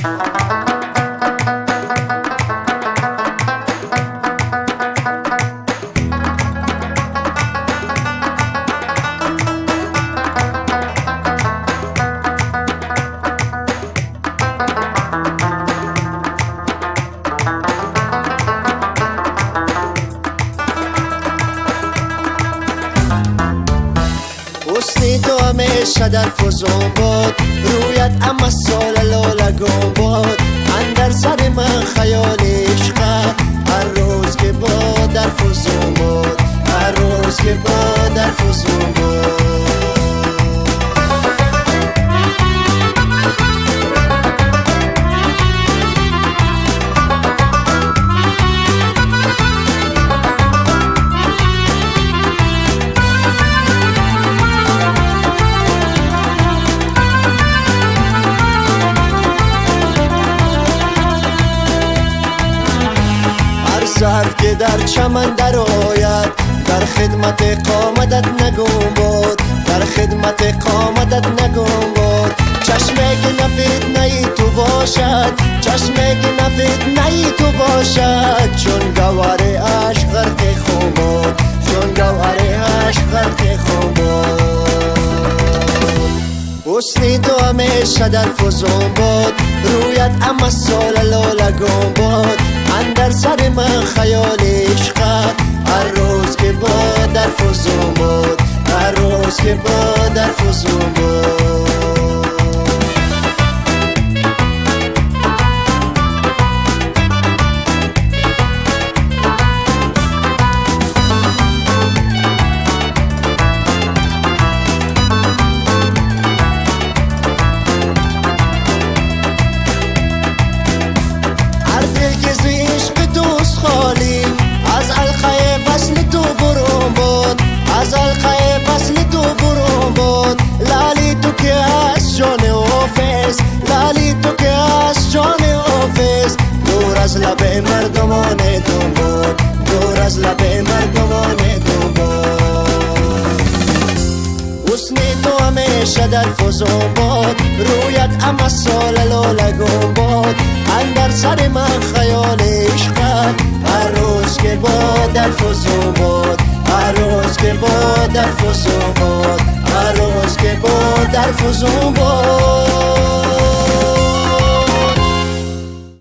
حسنی تو همیشه در فزون بود، رویت اما سال لالگون بود. اندر سر من خیال عشقت، هر روز که با در فزون بود، هر روز که با در فزون بود. سرف که در چمن در آید، در خدمت قامتت نگون بود، در خدمت قامتت نگون بود. چشمه که نفید نی تو باشد، چشمه که نفید نی تو باشد. چون گوهر عشق غرق خون بود، چون گوهر عشق غرق خون بود. حسنی تو همیشه در فزون بود، رویت اما سال لالگون بود. اندر سر من خیال عشقت، هر روز که با در فزون بود، هر روز که با در فزون بود. از الخای فصل تو برون بود، از الخای فصل تو برون بود. لالی تو که از جان حافظ، لالی تو که از جان حافظ. دور از لب مردمان تو بود، دور از لب مردمان تو بود. حسنی تو همیشه در فزون بود، رویت اما سال لالگون بود. اندر سر من خیال عشقت، هر روز که با در فزون بود، هر روز که با در فزون بود، هر روز که با در فزون بود.